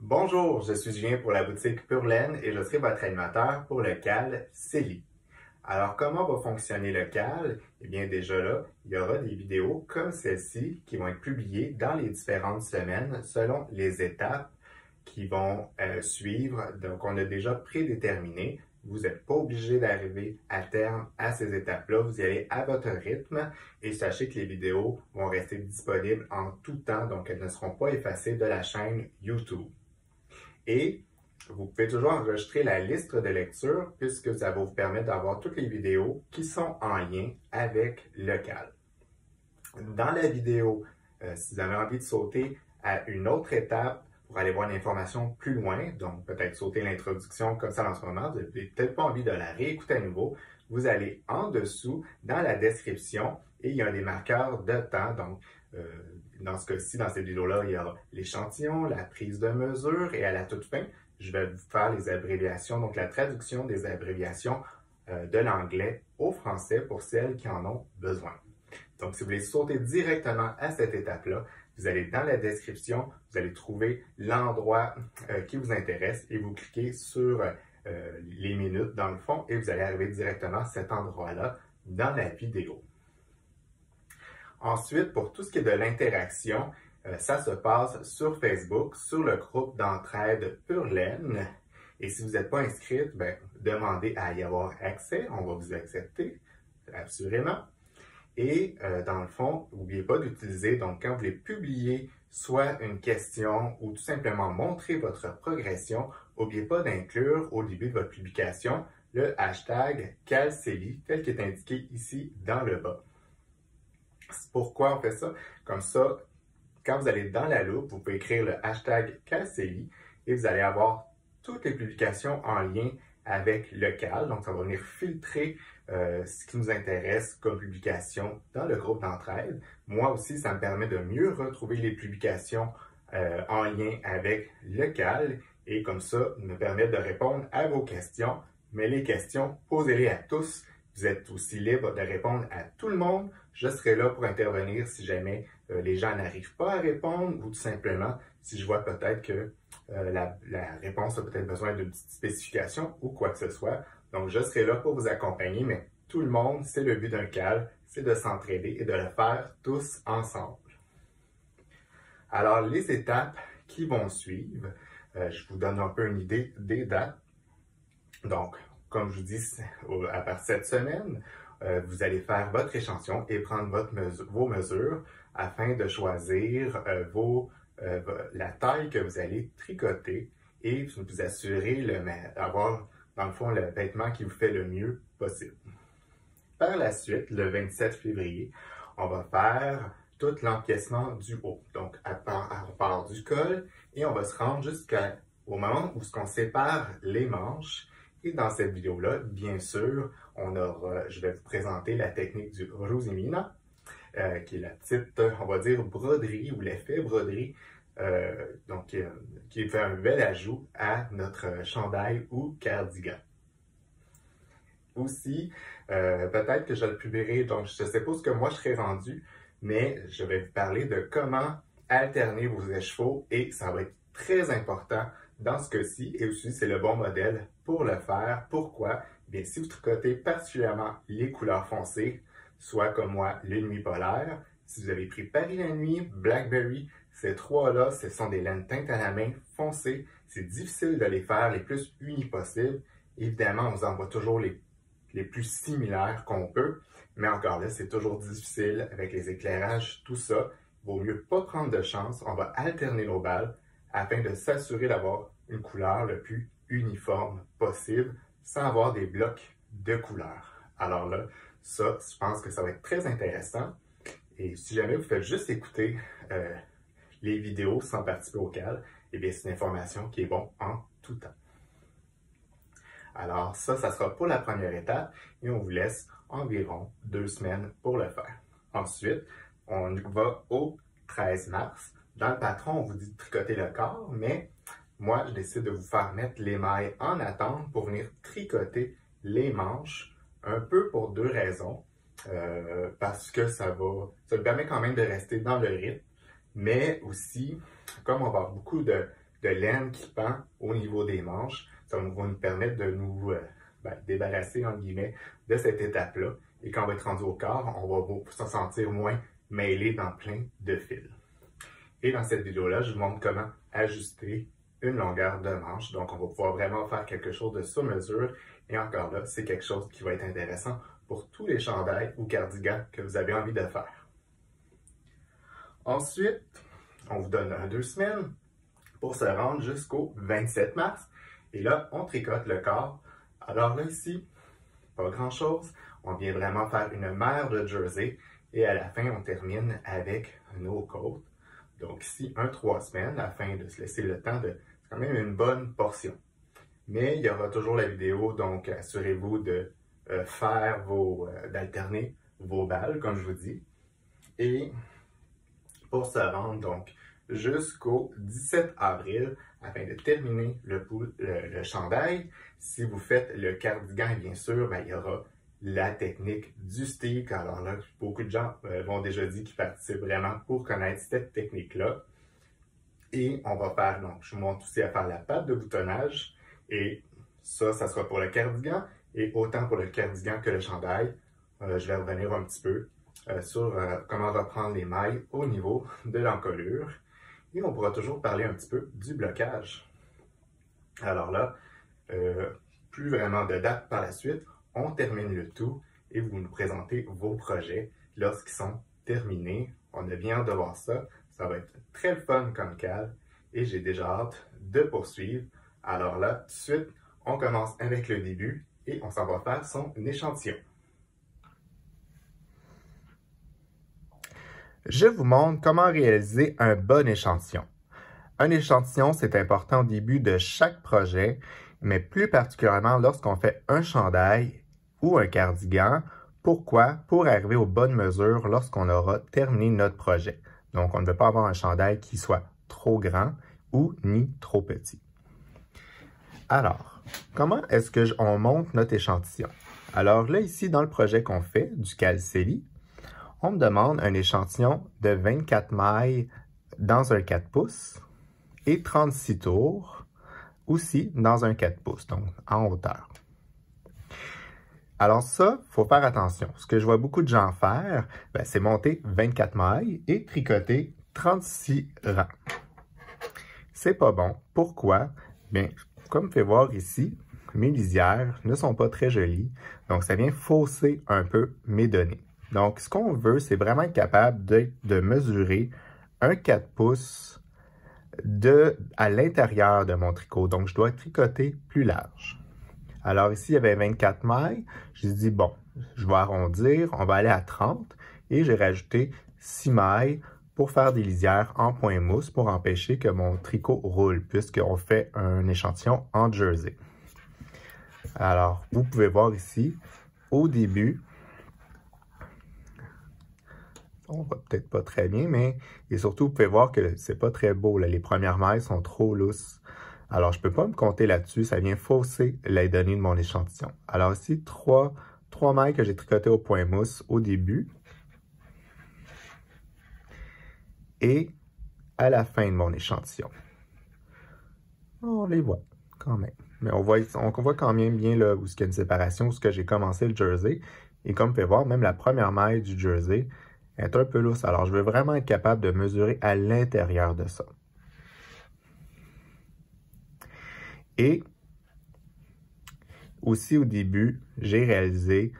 Bonjour, je suis Julien pour la boutique Pure Laine et je serai votre animateur pour le CAL CELI. Alors, comment va fonctionner le CAL? Eh bien, déjà là, il y aura des vidéos comme celle-ci qui vont être publiées dans les différentes semaines selon les étapes qui vont suivre. Donc, on a déjà prédéterminé. Vous n'êtes pas obligé d'arriver à terme à ces étapes-là. Vous y allez à votre rythme et sachez que les vidéos vont rester disponibles en tout temps, donc elles ne seront pas effacées de la chaîne YouTube. Et vous pouvez toujours enregistrer la liste de lecture puisque ça va vous permettre d'avoir toutes les vidéos qui sont en lien avec le CAL. Dans la vidéo, si vous avez envie de sauter à une autre étape pour aller voir l'information plus loin, donc peut-être sauter l'introduction comme ça en ce moment, vous n'avez peut-être pas envie de la réécouter à nouveau, vous allez en dessous dans la description et il y a des marqueurs de temps. Donc, dans ce cas-ci, dans cette vidéo-là, il y a l'échantillon, la prise de mesure et à la toute fin, je vais vous faire les abréviations, donc la traduction des abréviations de l'anglais au français pour celles qui en ont besoin. Donc, si vous voulez sauter directement à cette étape-là, vous allez dans la description, vous allez trouver l'endroit qui vous intéresse et vous cliquez sur les minutes dans le fond et vous allez arriver directement à cet endroit-là dans la vidéo. Ensuite, pour tout ce qui est de l'interaction, ça se passe sur Facebook, sur le groupe d'entraide Pure Laine. Et si vous n'êtes pas inscrite, demandez à y avoir accès. On va vous accepter, assurément. Et dans le fond, n'oubliez pas d'utiliser, donc quand vous voulez publier soit une question ou tout simplement montrer votre progression, n'oubliez pas d'inclure au début de votre publication le hashtag CalCELI, tel qu'il est indiqué ici dans le bas. Pourquoi on fait ça? Comme ça, quand vous allez dans la loupe, vous pouvez écrire le hashtag CalCELI et vous allez avoir toutes les publications en lien avec le CAL. Donc, ça va venir filtrer ce qui nous intéresse comme publication dans le groupe d'entraide. Moi aussi, ça me permet de mieux retrouver les publications en lien avec le CAL et comme ça, me permet de répondre à vos questions. Mais les questions, posez-les à tous. Vous êtes aussi libre de répondre à tout le monde. Je serai là pour intervenir si jamais les gens n'arrivent pas à répondre ou tout simplement si je vois peut-être que la réponse a peut-être besoin d'une petite spécification ou quoi que ce soit. Donc, je serai là pour vous accompagner, mais tout le monde, c'est le but d'un CAL, c'est de s'entraider et de le faire tous ensemble. Alors, les étapes qui vont suivre, je vous donne un peu une idée des dates. Donc, comme je vous dis, à partir de cette semaine, vous allez faire votre échantillon et prendre vos mesures afin de choisir la taille que vous allez tricoter et vous assurer d'avoir, dans le fond, le vêtement qui vous fait le mieux possible. Par la suite, le 27 février, on va faire tout l'empiècement du haut. Donc, on part du col et on va se rendre jusqu'au moment où on sépare les manches. Et dans cette vidéo-là, bien sûr, je vais vous présenter la technique du Rosimina, qui est la petite, on va dire, broderie ou l'effet broderie, qui fait un bel ajout à notre chandail ou cardigan. Aussi, peut-être que je le publierai, donc je ne sais pas ce que moi je serai rendu, mais je vais vous parler de comment alterner vos écheveaux et ça va être très important dans ce cas-ci et aussi c'est le bon modèle pour le faire. Pourquoi? Bien, si vous tricotez particulièrement les couleurs foncées, soit comme moi, le nuit polaire, si vous avez pris Paris la nuit, Blackberry, ces trois-là, ce sont des laines teintes à la main foncées. C'est difficile de les faire les plus unis possibles. Évidemment, on vous envoie toujours les plus similaires qu'on peut, mais encore là, c'est toujours difficile avec les éclairages, tout ça. Il vaut mieux pas prendre de chance. On va alterner nos balles afin de s'assurer d'avoir une couleur le plus uniforme possible sans avoir des blocs de couleurs. Alors là, ça, je pense que ça va être très intéressant. Et si jamais vous faites juste écouter les vidéos sans participer au CAL, eh bien, c'est une information qui est bon en tout temps. Alors ça sera pour la première étape et on vous laisse environ 2 semaines pour le faire. Ensuite, on va au 13 mars. Dans le patron, on vous dit de tricoter le corps, mais moi, je décide de vous faire mettre les mailles en attente pour venir tricoter les manches, un peu pour 2 raisons. Parce que ça nous permet quand même de rester dans le rythme, mais aussi, comme on va avoir beaucoup de de laine qui pend au niveau des manches. Ça va nous permettre de nous débarrasser, entre guillemets, de cette étape-là. Et quand on va être rendu au corps, on va se sentir moins mêlé dans plein de fils. Et dans cette vidéo-là, je vous montre comment ajuster une longueur de manche. Donc, on va pouvoir vraiment faire quelque chose de sur mesure. Et encore là, c'est quelque chose qui va être intéressant pour tous les chandails ou cardigans que vous avez envie de faire. Ensuite, on vous donne 2 semaines pour se rendre jusqu'au 27 mars. Et là, on tricote le corps. Alors là, ici, pas grand-chose. On vient vraiment faire une mère de jersey. Et à la fin, on termine avec nos côtes. Donc ici, 3 semaines afin de se laisser le temps de quand même une bonne portion. Mais il y aura toujours la vidéo, donc assurez-vous de d'alterner vos balles, comme je vous dis. Et pour se rendre donc jusqu'au 17 avril, afin de terminer le chandail, si vous faites le cardigan, bien sûr, il y aura la technique du stick. Alors là, beaucoup de gens m'ont déjà dit qu'ils participent vraiment pour connaître cette technique-là. Et on va faire, donc, je vous montre aussi à faire la patte de boutonnage. Et ça sera pour le cardigan. Et autant pour le cardigan que le chandail. Je vais revenir un petit peu sur comment reprendre les mailles au niveau de l'encolure. Et on pourra toujours parler un petit peu du blocage. Alors là, plus vraiment de date par la suite. On termine le tout et vous nous présentez vos projets lorsqu'ils sont terminés. On a bien hâte de voir ça. Ça va être très fun comme cadre et j'ai déjà hâte de poursuivre. Alors là, tout de suite, on commence avec le début et on s'en va faire son échantillon. Je vous montre comment réaliser un bon échantillon. Un échantillon, c'est important au début de chaque projet, mais plus particulièrement lorsqu'on fait un chandail ou un cardigan. Pourquoi? Pour arriver aux bonnes mesures lorsqu'on aura terminé notre projet. Donc, on ne veut pas avoir un chandail qui soit trop grand ou ni trop petit. Alors, comment est-ce qu'on monte notre échantillon? Alors là, ici, dans le projet qu'on fait, du Calceli, on me demande un échantillon de 24 mailles dans un 4 pouces et 36 tours aussi dans un 4 pouces, donc en hauteur. Alors ça, il faut faire attention. Ce que je vois beaucoup de gens faire, c'est monter 24 mailles et tricoter 36 rangs. C'est pas bon. Pourquoi? Bien, comme vous pouvez voir ici, mes lisières ne sont pas très jolies, donc ça vient fausser un peu mes données. Donc, ce qu'on veut, c'est vraiment être capable de mesurer un 4 pouces à l'intérieur de mon tricot. Donc, je dois tricoter plus large. Alors ici, il y avait 24 mailles. J'ai dit, bon, je vais arrondir, on va aller à 30 et j'ai rajouté 6 mailles pour faire des lisières en point mousse pour empêcher que mon tricot roule puisqu'on fait un échantillon en jersey. Alors, vous pouvez voir ici, au début, on voit peut-être pas très bien, mais et surtout, vous pouvez voir que c'est pas très beau. Là. Les premières mailles sont trop lousses. Alors, je ne peux pas me compter là-dessus, ça vient fausser les données de mon échantillon. Alors ici, 3 mailles que j'ai tricotées au point mousse au début et à la fin de mon échantillon. On les voit quand même. Mais on voit quand même bien là, où il y a une séparation, où j'ai commencé le jersey. Et comme vous pouvez voir, même la première maille du jersey est un peu lousse. Alors, je veux vraiment être capable de mesurer à l'intérieur de ça. Et aussi au début, j'ai réalisé,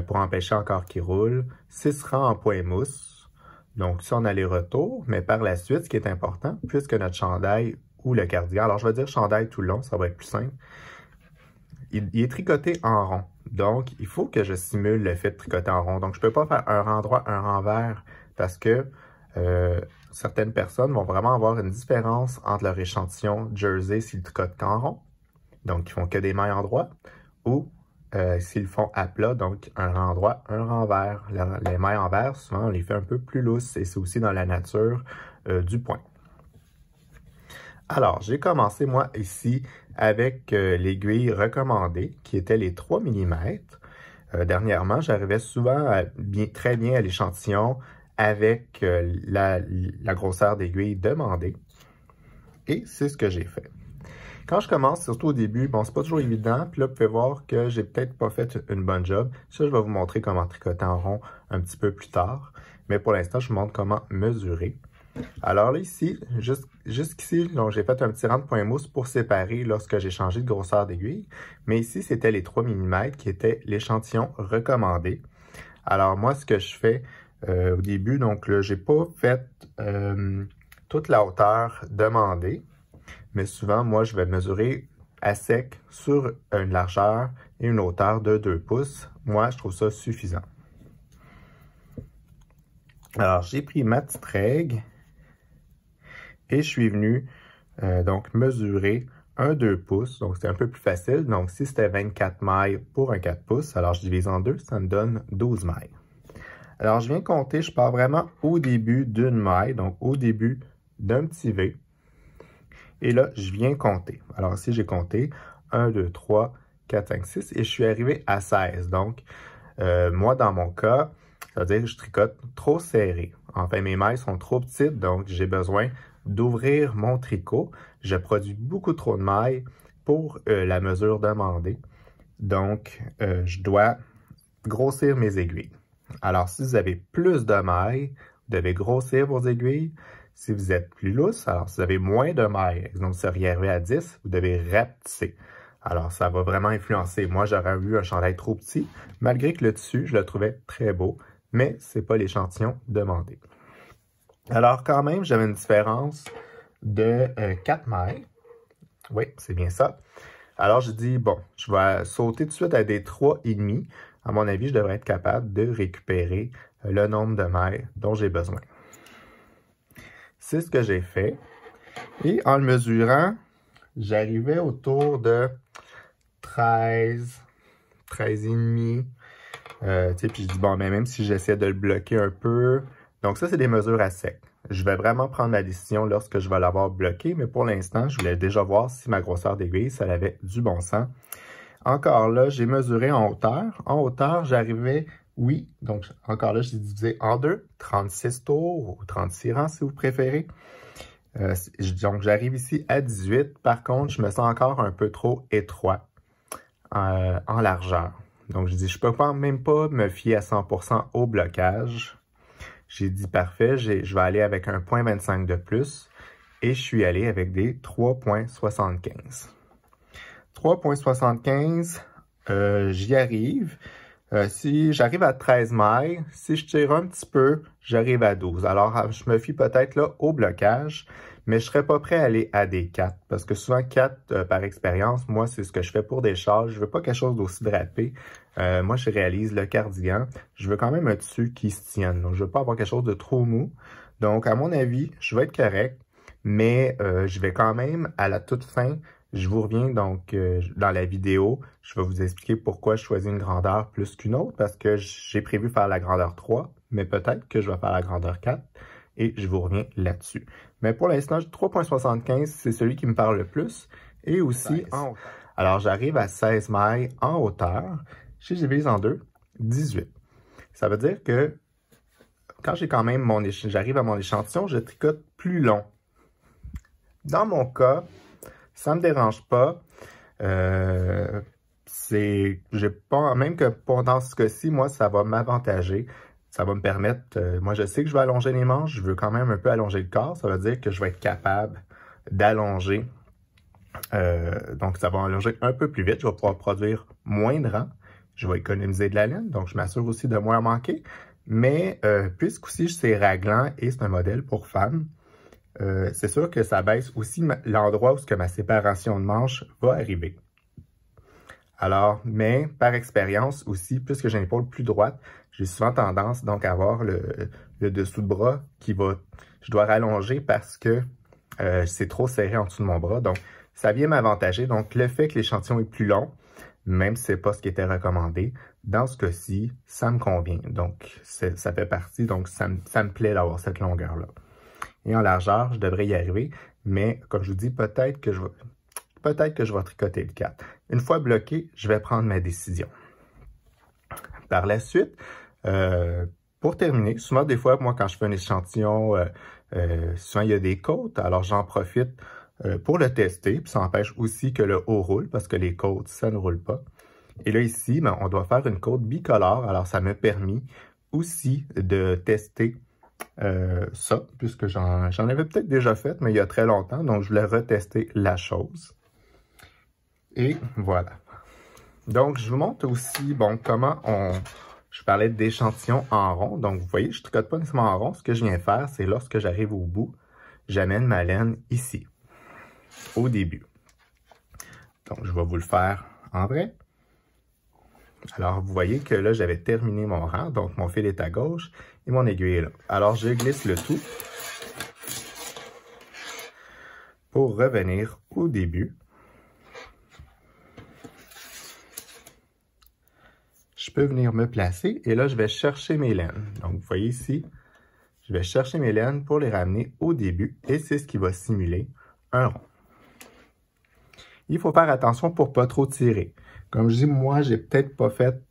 pour empêcher encore qu'il roule, 6 rangs en point mousse. Donc ça, en aller-retour. Mais par la suite, ce qui est important, puisque notre chandail ou le cardigan, alors je vais dire chandail tout le long, ça va être plus simple, il est tricoté en rond. Donc, il faut que je simule le fait de tricoter en rond. Donc, je ne peux pas faire un rang droit, un rang vert, parce que certaines personnes vont vraiment avoir une différence entre leur échantillon jersey s'ils tricotent qu'en rond, donc ils font que des mailles en droit, ou s'ils font à plat, donc un rang droit, un rang vert. Les mailles en vert, souvent, on les fait un peu plus lousses, et c'est aussi dans la nature du point. Alors, j'ai commencé, moi, ici, avec l'aiguille recommandée, qui était les 3 mm. Dernièrement, j'arrivais souvent très bien à l'échantillon avec la grosseur d'aiguille demandée. Et c'est ce que j'ai fait. Quand je commence, surtout au début, bon, c'est pas toujours évident. Puis là, vous pouvez voir que j'ai peut-être pas fait une bonne job. Ça, je vais vous montrer comment tricoter en rond un petit peu plus tard. Mais pour l'instant, je vous montre comment mesurer. Alors là, ici, jusqu'ici, donc j'ai fait un petit rang de point mousse pour séparer lorsque j'ai changé de grosseur d'aiguille. Mais ici, c'était les 3 mm qui étaient l'échantillon recommandé. Alors moi, ce que je fais au début, donc là, j'ai pas fait toute la hauteur demandée. Mais souvent, moi, je vais mesurer à sec sur une largeur et une hauteur de 2 pouces. Moi, je trouve ça suffisant. Alors, j'ai pris ma petite règle et je suis venu donc mesurer un 2 pouces. Donc, c'est un peu plus facile. Donc, si c'était 24 mailles pour un 4 pouces, alors je divise en deux, ça me donne 12 mailles. Alors, je viens compter, je pars vraiment au début d'une maille, donc au début d'un petit V. Et là, je viens compter. Alors ici, j'ai compté 1, 2, 3, 4, 5, 6 et je suis arrivé à 16. Donc, moi, dans mon cas, ça veut dire que je tricote trop serré. Enfin, mes mailles sont trop petites, donc j'ai besoin d'ouvrir mon tricot. Je produis beaucoup trop de mailles pour la mesure demandée. Donc, je dois grossir mes aiguilles. Alors, si vous avez plus de mailles, vous devez grossir vos aiguilles. Si vous êtes plus lousse, alors si vous avez moins de mailles, donc vous seriez arrivé à 10, vous devez rapetisser. Alors, ça va vraiment influencer. Moi, j'aurais eu un chandail trop petit, malgré que le tissu, je le trouvais très beau, mais ce n'est pas l'échantillon demandé. Alors, quand même, j'avais une différence de 4 mailles. Oui, c'est bien ça. Alors, je dis, bon, je vais sauter tout de suite à des 3,5. À mon avis, je devrais être capable de récupérer le nombre de mailles dont j'ai besoin. C'est ce que j'ai fait. Et en le mesurant, j'arrivais autour de 13, 13,5. Puis je dis, bon, mais même si j'essaie de le bloquer un peu. Donc ça, c'est des mesures à sec. Je vais vraiment prendre ma décision lorsque je vais l'avoir bloqué, mais pour l'instant, je voulais déjà voir si ma grosseur d'aiguille, ça avait du bon sens. Encore là, j'ai mesuré en hauteur. En hauteur, j'arrivais, oui, donc encore là, j'ai divisé en deux, 36 tours ou 36 rangs si vous préférez. Donc, j'arrive ici à 18. Par contre, je me sens encore un peu trop étroit en largeur. Donc, je dis, je ne peux même pas me fier à 100% au blocage. J'ai dit, parfait, je vais aller avec un 0,25 de plus. Et je suis allé avec des 3,75. 3,75, j'y arrive. Si j'arrive à 13 mailles, si je tire un petit peu, j'arrive à 12. Alors, je me fie peut-être là au blocage, mais je ne serais pas prêt à aller à des 4. Parce que souvent, 4 par expérience, moi, c'est ce que je fais pour des châles. Je veux pas quelque chose d'aussi drapé. Moi, je réalise le cardigan. Je veux quand même un tissu qui se tienne. Donc, je veux pas avoir quelque chose de trop mou. Donc, à mon avis, je vais être correct, mais je vais quand même, à la toute fin, je vous reviens donc dans la vidéo. Je vais vous expliquer pourquoi je choisis une grandeur plus qu'une autre, parce que j'ai prévu faire la grandeur 3, mais peut-être que je vais faire la grandeur 4, et je vous reviens là-dessus. Mais pour l'instant, 3,75, c'est celui qui me parle le plus, et aussi 16. En hauteur. Alors, j'arrive à 16 mailles en hauteur. Si je divise en deux, 18. Ça veut dire que quand j'ai quand même j'arrive à mon échantillon, je tricote plus long. Dans mon cas, ça ne me dérange pas. J'ai pas, même que dans ce cas-ci, moi, ça va m'avantager. Ça va me permettre, moi, je sais que je vais allonger les manches. Je veux quand même un peu allonger le corps. Ça veut dire que je vais être capable d'allonger. Donc, ça va allonger un peu plus vite. Je vais pouvoir produire moins de rangs. Je vais économiser de la laine. Donc, je m'assure aussi de moins manquer. Mais, puisqu'aussi, c'est raglant et c'est un modèle pour femmes, c'est sûr que ça baisse aussi l'endroit où ma séparation de manches va arriver. Alors, mais par expérience aussi, puisque j'ai une épaule plus droite, j'ai souvent tendance donc à avoir le dessous de bras je dois rallonger parce que c'est trop serré en dessous de mon bras. Donc, ça vient m'avantager. Donc, le fait que l'échantillon est plus long, même si ce n'est pas ce qui était recommandé, dans ce cas-ci, ça me convient. Donc, ça fait partie, donc ça me plaît d'avoir cette longueur-là. Et en largeur, je devrais y arriver, mais comme je vous dis, peut-être que je vais tricoter le 4. Une fois bloqué, je vais prendre ma décision. Par la suite, pour terminer, souvent des fois, moi, quand je fais un échantillon, souvent il y a des côtes, alors j'en profite pour le tester. Puis ça empêche aussi que le haut roule parce que les côtes, ça ne roule pas. Et là, ici, ben, on doit faire une côte bicolore. Alors, ça m'a permis aussi de tester ça, puisque j'en avais peut-être déjà fait, mais il y a très longtemps. Donc, je voulais retester la chose. Et voilà. Donc, je vous montre aussi, bon, comment je parlais d'échantillons en rond. Donc, vous voyez, je ne tricote pas nécessairement en rond. Ce que je viens faire, c'est lorsque j'arrive au bout, j'amène ma laine ici, au début. Donc, je vais vous le faire en vrai. Alors, vous voyez que là, j'avais terminé mon rang. Donc, mon fil est à gauche et mon aiguille est là. Alors, je glisse le tout pour revenir au début. Je peux venir me placer et là, je vais chercher mes laines. Donc, vous voyez ici, je vais chercher mes laines pour les ramener au début et c'est ce qui va simuler un rond. Il faut faire attention pour ne pas trop tirer. Comme je dis, moi, j'ai peut-être pas fait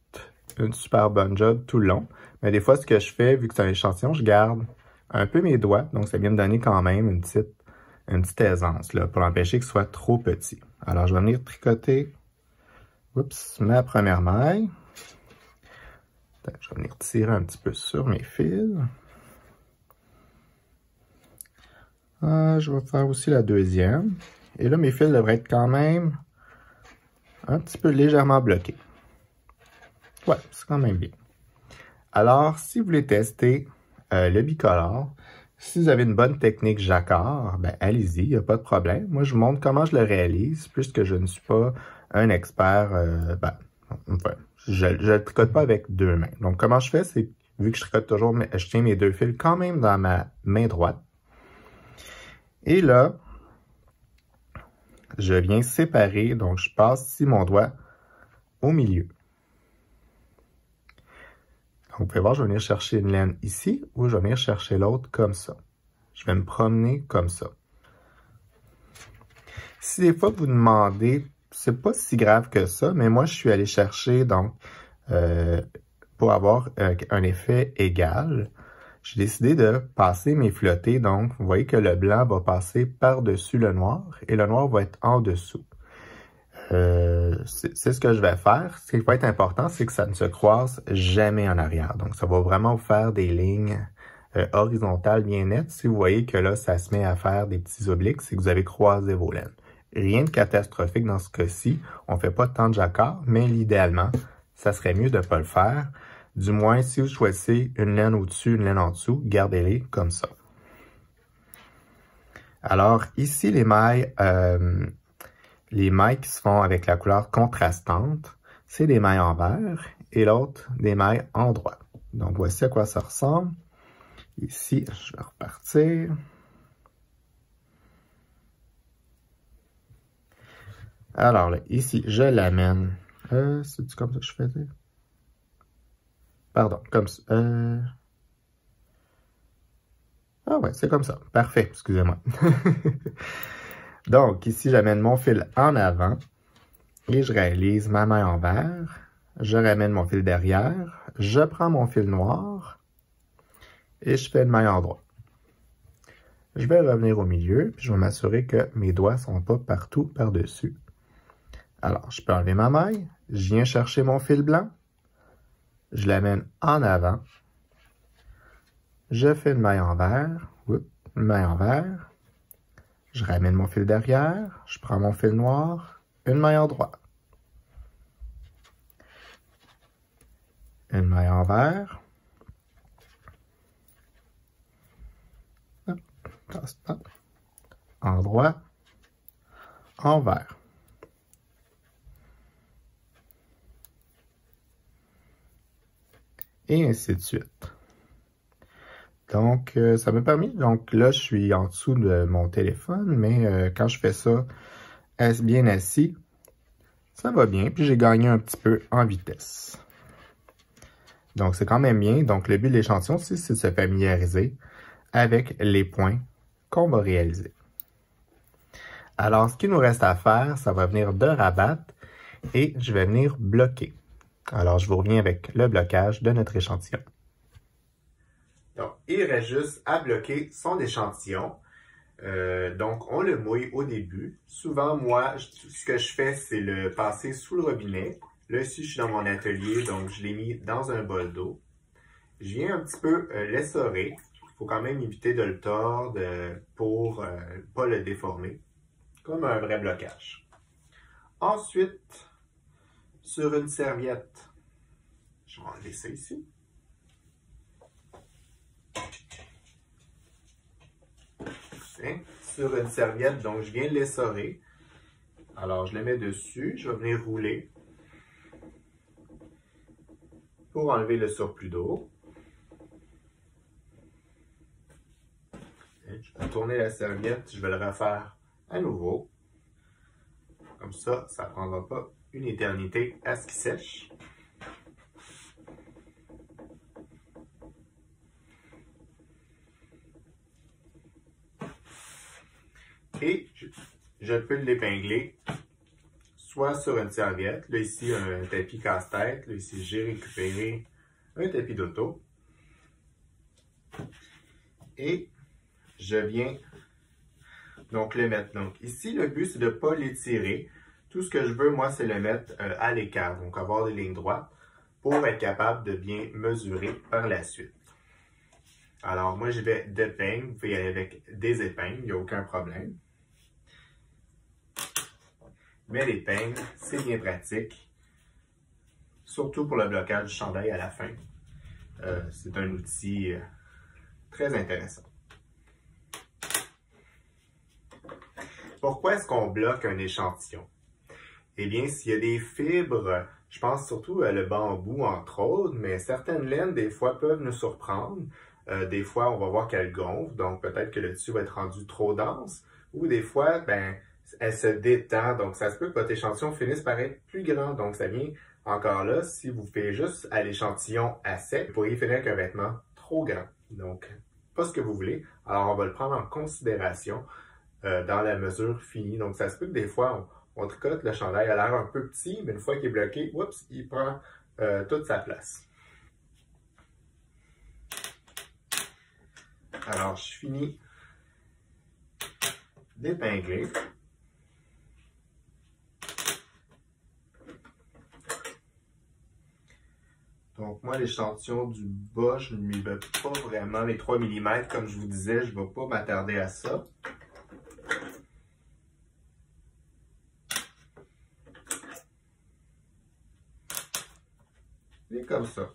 une super bonne job tout le long, mais des fois, ce que je fais, vu que c'est un échantillon, je garde un peu mes doigts, donc ça vient me donner quand même une petite aisance là, pour empêcher que ce soit trop petit. Alors, je vais venir tricoter ma première maille. Je vais venir tirer un petit peu sur mes fils. Je vais faire aussi la deuxième. Et là, mes fils devraient être quand même un petit peu légèrement bloqués. Ouais, c'est quand même bien. Alors, si vous voulez tester le bicolore, si vous avez une bonne technique jacquard, ben allez-y, il n'y a pas de problème. Moi, je vous montre comment je le réalise, puisque je ne suis pas un expert. Enfin, je ne le tricote pas avec deux mains. Donc, comment je fais, c'est, vu que je tricote toujours, je tiens mes deux fils quand même dans ma main droite. Et là, je viens séparer, donc je passe ici mon doigt au milieu. Donc, vous pouvez voir, je vais venir chercher une laine ici ou je vais venir chercher l'autre comme ça. Je vais me promener comme ça. Si des fois vous demandez, c'est pas si grave que ça, mais moi je suis allé chercher, donc, pour avoir un effet égal, j'ai décidé de passer mes flottés. Donc, vous voyez que le blanc va passer par-dessus le noir et le noir va être en dessous. C'est ce que je vais faire. Ce qui va être important, c'est que ça ne se croise jamais en arrière. Donc, ça va vraiment vous faire des lignes horizontales bien nettes. Si vous voyez que là, ça se met à faire des petits obliques, c'est que vous avez croisé vos laines. Rien de catastrophique dans ce cas-ci. On ne fait pas tant de jacquard, mais idéalement, ça serait mieux de ne pas le faire. Du moins, si vous choisissez une laine au-dessus, une laine en dessous, gardez-les comme ça. Alors, ici, les mailles qui se font avec la couleur contrastante, c'est des mailles en vert et l'autre, des mailles en droit. Donc, voici à quoi ça ressemble. Ici, je vais repartir. Alors, là, ici, je l'amène. C'est-tu comme ça que je faisais? Pardon, comme ça. Ah ouais, c'est comme ça. Parfait, excusez-moi. Donc, ici, j'amène mon fil en avant et je réalise ma maille en vert. Je ramène mon fil derrière. Je prends mon fil noir et je fais une maille en droit. Je vais revenir au milieu, puis je vais m'assurer que mes doigts ne sont pas partout par-dessus. Alors, je peux enlever ma maille. Je viens chercher mon fil blanc. Je l'amène en avant. Je fais une maille en vert. Une maille en vert. Je ramène mon fil derrière. Je prends mon fil noir. Une maille en droit. Une maille en vert. En droit. En vert. Et ainsi de suite. Donc, ça m'a permis, donc là, je suis en dessous de mon téléphone, mais quand je fais ça, bien assis, ça va bien, puis j'ai gagné un petit peu en vitesse. Donc, c'est quand même bien. Donc, le but de l'échantillon, c'est de se familiariser avec les points qu'on va réaliser. Alors, ce qu'il nous reste à faire, ça va venir de rabattre et je vais venir bloquer. Alors, je vous reviens avec le blocage de notre échantillon. Donc, il reste juste à bloquer son échantillon. Donc, on le mouille au début. Souvent, moi, ce que je fais, c'est le passer sous le robinet. Là, ici, je suis dans mon atelier, donc je l'ai mis dans un bol d'eau. Je viens un petit peu l'essorer. Il faut quand même éviter de le tordre pour ne pas le déformer, comme un vrai blocage. Ensuite, sur une serviette, je vais enlever ça ici. Sur une serviette, donc je viens l'essorer. Alors, je le mets dessus, je vais venir rouler pour enlever le surplus d'eau. Je vais tourner la serviette, je vais le refaire à nouveau. Comme ça ne prendra pas une éternité à ce qu'il sèche. Et je peux l'épingler soit sur une serviette. Là, ici, un tapis casse-tête. Là, ici, j'ai récupéré un tapis d'auto. Et je viens donc le mettre. Donc, ici, le but, c'est de ne pas l'étirer. Tout ce que je veux, moi, c'est le mettre à l'écart. Donc, avoir des lignes droites pour être capable de bien mesurer par la suite. Alors, moi, je vais d'épingles. Vous pouvez y aller avec des épingles, il n'y a aucun problème. Mais l'épingle, c'est bien pratique, surtout pour le blocage du chandail à la fin. C'est un outil très intéressant. Pourquoi est-ce qu'on bloque un échantillon? Eh bien, s'il y a des fibres, je pense surtout à le bambou, entre autres, mais certaines laines, des fois, peuvent nous surprendre. Des fois, on va voir qu'elles gonflent, donc peut-être que le tissu va être rendu trop dense. Ou des fois, ben, elle se détend, donc ça se peut que votre échantillon finisse par être plus grand. Donc, ça vient encore là, si vous faites juste à l'échantillon à sec, vous pourriez finir avec un vêtement trop grand. Donc, pas ce que vous voulez. Alors, on va le prendre en considération dans la mesure finie. Donc, ça se peut que des fois, on tricote, le chandail a l'air un peu petit, mais une fois qu'il est bloqué, oups, il prend toute sa place. Alors, je finis d'épingler. Donc, moi, l'échantillon du bas, je ne m'y vais pas vraiment. Les 3 mm, comme je vous disais, je ne vais pas m'attarder à ça. Et comme ça.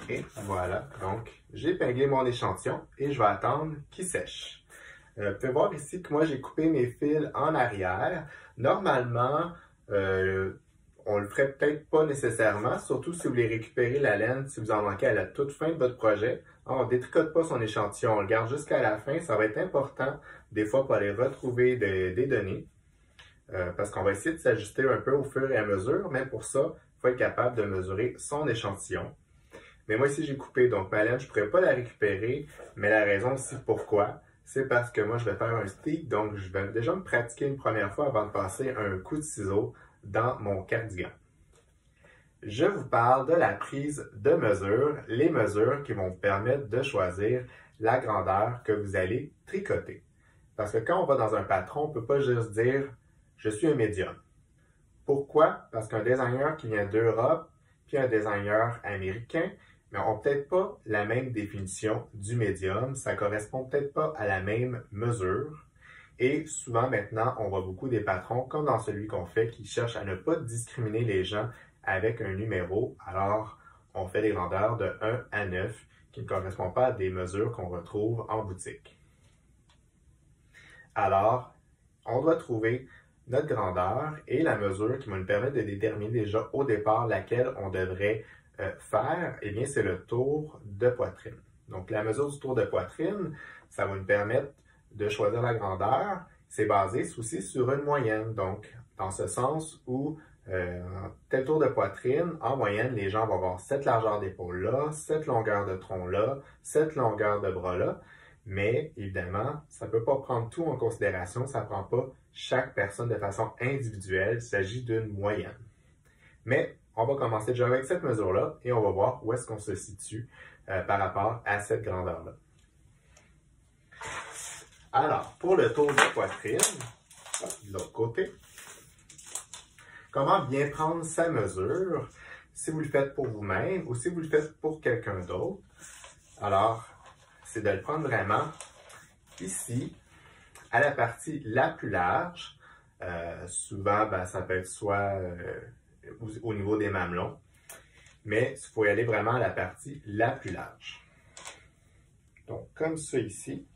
Et voilà, donc j'ai épinglé mon échantillon et je vais attendre qu'il sèche. Vous pouvez voir ici que moi j'ai coupé mes fils en arrière. Normalement, on le ferait peut-être pas nécessairement, surtout si vous voulez récupérer la laine, si vous en manquez à la toute fin de votre projet. On ne détricote pas son échantillon, on le garde jusqu'à la fin. Ça va être important des fois pour aller retrouver des données. Parce qu'on va essayer de s'ajuster un peu au fur et à mesure, mais pour ça, il faut être capable de mesurer son échantillon. Mais moi ici j'ai coupé, donc ma laine, je ne pourrais pas la récupérer, mais la raison aussi pourquoi, c'est parce que moi je vais faire un stick, donc je vais déjà me pratiquer une première fois avant de passer un coup de ciseau dans mon cardigan. Je vous parle de la prise de mesure, les mesures qui vont vous permettre de choisir la grandeur que vous allez tricoter. Parce que quand on va dans un patron, on ne peut pas juste dire « je suis un médium ». Pourquoi? Parce qu'un designer qui vient d'Europe, puis un designer américain, mais on n'a peut-être pas la même définition du médium, ça ne correspond peut-être pas à la même mesure. Et souvent maintenant, on voit beaucoup des patrons, comme dans celui qu'on fait, qui cherchent à ne pas discriminer les gens avec un numéro. Alors, on fait des grandeurs de 1 à 9 qui ne correspondent pas à des mesures qu'on retrouve en boutique. Alors, on doit trouver notre grandeur et la mesure qui va nous permettre de déterminer déjà au départ laquelle on devrait faire, eh bien, c'est le tour de poitrine. Donc, la mesure du tour de poitrine, ça va nous permettre de choisir la grandeur. C'est basé aussi sur une moyenne. Donc, dans ce sens où tel tour de poitrine, en moyenne, les gens vont avoir cette largeur d'épaule là, cette longueur de tronc là, cette longueur de bras là. Mais évidemment, ça ne peut pas prendre tout en considération. Ça ne prend pas chaque personne de façon individuelle. Il s'agit d'une moyenne. Mais on va commencer déjà avec cette mesure-là et on va voir où est-ce qu'on se situe par rapport à cette grandeur-là. Alors, pour le tour de poitrine, de l'autre côté, comment bien prendre sa mesure si vous le faites pour vous-même ou si vous le faites pour quelqu'un d'autre. Alors, c'est de le prendre vraiment ici, à la partie la plus large. Souvent, ça peut être soit au niveau des mamelons, mais il faut y aller vraiment à la partie la plus large. Donc, comme ça ici,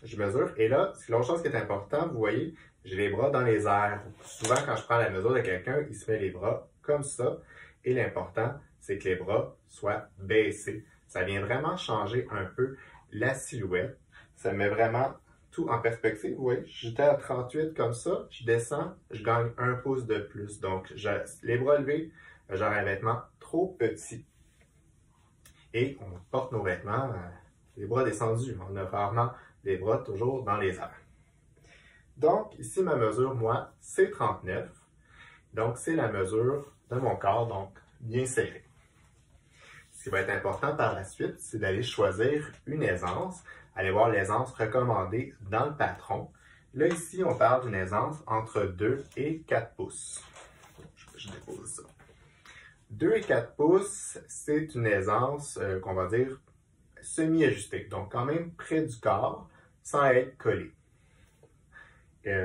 je mesure. Et là, l'autre chose qui est importante, vous voyez, j'ai les bras dans les airs. Souvent, quand je prends la mesure de quelqu'un, il se met les bras comme ça. Et l'important, c'est que les bras soient baissés. Ça vient vraiment changer un peu la silhouette. Ça met vraiment tout en perspective. Vous voyez, j'étais à 38 comme ça, je descends, je gagne 1 pouce de plus. Donc, les bras levés, j'aurai un vêtement trop petit. Et on porte nos vêtements les bras descendus. On a rarement les bras toujours dans les airs. Donc, ici, ma mesure, moi, c'est 39. Donc, c'est la mesure de mon corps, donc bien serré. Ce qui va être important par la suite, c'est d'aller choisir une aisance. Allez voir l'aisance recommandée dans le patron. Là, ici, on parle d'une aisance entre 2 et 4 pouces. Je dépose ça. 2 et 4 pouces, c'est une aisance qu'on va dire semi-ajustée. Donc, quand même près du corps, sans être collé.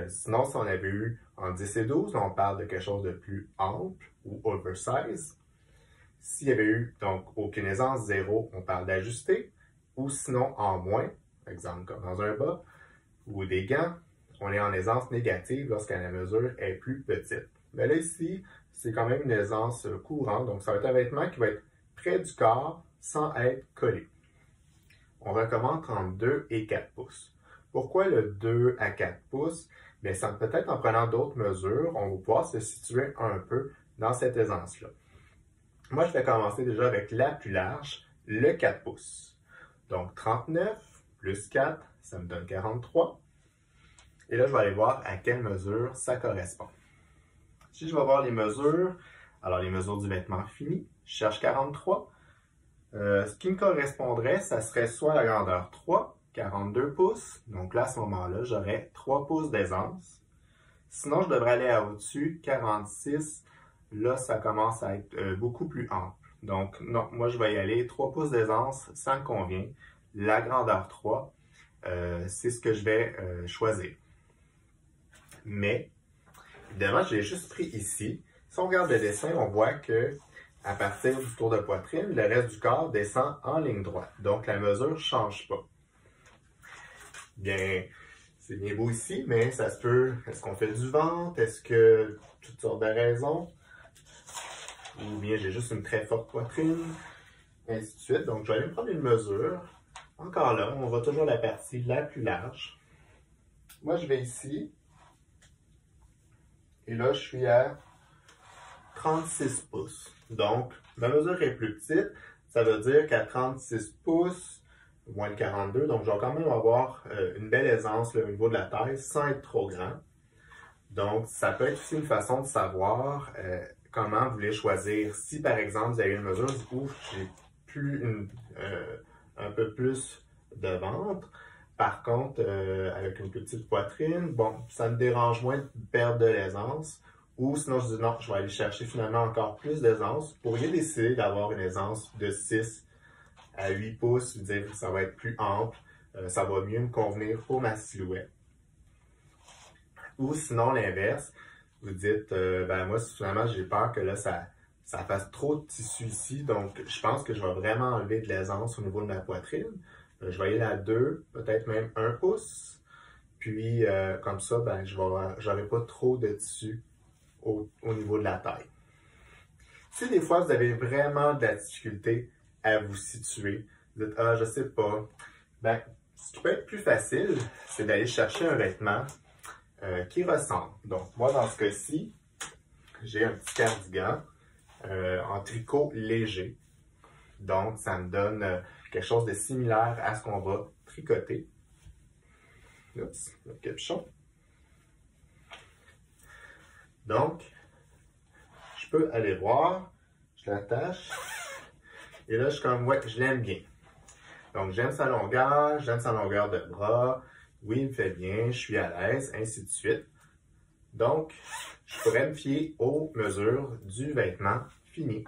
Sinon, si on avait eu en 10 et 12, on parle de quelque chose de plus ample ou oversize. S'il y avait eu donc aucune aisance, 0, on parle d'ajuster. Ou sinon en moins, par exemple comme dans un bas, ou des gants, on est en aisance négative lorsque la mesure est plus petite. Mais là ici, c'est quand même une aisance courante, donc ça va être un vêtement qui va être près du corps sans être collé. On recommande entre 2 et 4 pouces. Pourquoi le 2 à 4 pouces? Bien, peut-être en prenant d'autres mesures, on va pouvoir se situer un peu dans cette aisance-là. Moi, je vais commencer déjà avec la plus large, le 4 pouces. Donc, 39 plus 4, ça me donne 43. Et là, je vais aller voir à quelle mesure ça correspond. Si je vais voir les mesures, alors les mesures du vêtement fini, je cherche 43. Ce qui me correspondrait, ça serait soit la grandeur 3, 42 pouces. Donc là, à ce moment-là, j'aurais 3 pouces d'aisance. Sinon, je devrais aller au-dessus, 46. Là, ça commence à être beaucoup plus ample. Donc, non, moi, je vais y aller. 3 pouces d'aisance, ça me convient. La grandeur 3, c'est ce que je vais choisir. Mais, évidemment, je l'ai juste pris ici. Si on regarde le dessin, on voit que à partir du tour de poitrine, le reste du corps descend en ligne droite. Donc, la mesure ne change pas. Bien, c'est bien beau ici, mais ça se peut. Est-ce qu'on fait du ventre? Est-ce que toutes sortes de raisons? Ou bien j'ai juste une très forte poitrine? Ainsi de suite. Donc, je vais aller prendre une mesure. Encore là, on va toujours la partie la plus large. Moi, je vais ici. Et là, je suis à 36 pouces. Donc, ma mesure est plus petite. Ça veut dire qu'à 36 pouces, moins de 42, donc je vais quand même avoir une belle aisance là, au niveau de la taille sans être trop grand. Donc, ça peut être aussi une façon de savoir comment vous voulez choisir. Si, par exemple, vous avez une mesure où j'ai un peu plus de ventre, par contre, avec une petite poitrine, bon, ça me dérange moins de perdre de l'aisance. Ou sinon, je dis non, je vais aller chercher finalement encore plus d'aisance. Vous pourriez décider d'avoir une aisance de 6 à 8 pouces, vous dire que ça va être plus ample, ça va mieux me convenir pour ma silhouette. Ou sinon, l'inverse, vous dites, ben moi, finalement, j'ai peur que là, ça fasse trop de tissu ici, donc je pense que je vais vraiment enlever de l'aisance au niveau de ma poitrine. Je vais aller à 2, peut-être même 1 pouce. Puis, comme ça, ben, j'aurai pas trop de tissu au niveau de la taille. Si des fois, vous avez vraiment de la difficulté à vous situer, vous dites, ah, je sais pas, ben, ce qui peut être plus facile, c'est d'aller chercher un vêtement qui ressemble. Donc, moi, dans ce cas-ci, j'ai un petit cardigan en tricot léger. Donc, ça me donne quelque chose de similaire à ce qu'on va tricoter. Oups, le capuchon. Donc, je peux aller voir, je l'attache, et là, je suis comme, ouais, je l'aime bien. Donc, j'aime sa longueur de bras, oui, il me fait bien, je suis à l'aise, ainsi de suite. Donc, je pourrais me fier aux mesures du vêtement fini.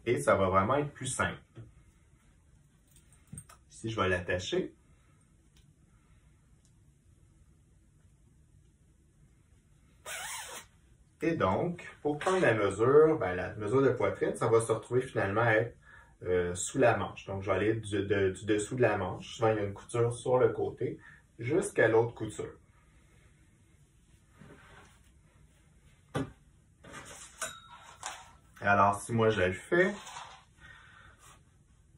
Et ça va vraiment être plus simple. Ici, je vais l'attacher. Et donc, pour prendre la mesure de poitrine, ça va se retrouver finalement à être sous la manche. Donc, je vais aller du dessous de la manche. Souvent, il y a une couture sur le côté jusqu'à l'autre couture. Alors, si moi je le fais,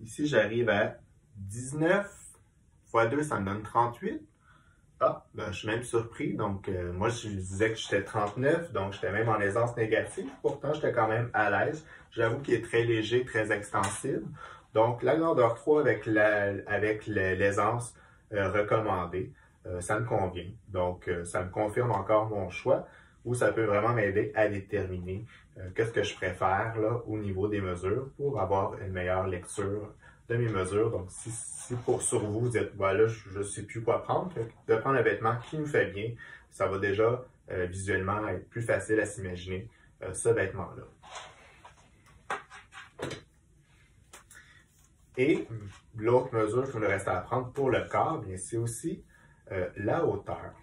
ici, j'arrive à 19 x 2, ça me donne 38. Ah, ben, je suis même surpris. Donc, moi, je disais que j'étais 39, donc j'étais même en aisance négative. Pourtant, j'étais quand même à l'aise. J'avoue qu'il est très léger, très extensible. Donc, la grandeur 3 avec l'aisance recommandée, ça me convient. Donc, ça me confirme encore mon choix ou ça peut vraiment m'aider à déterminer qu'est-ce que je préfère là, au niveau des mesures pour avoir une meilleure lecture de mes mesures. Donc, si sur vous, vous dites, voilà, je ne sais plus quoi prendre, de prendre un vêtement qui nous fait bien, ça va déjà visuellement être plus facile à s'imaginer ce vêtement-là. Et l'autre mesure qu'il nous reste à prendre pour le corps, bien, c'est aussi la hauteur.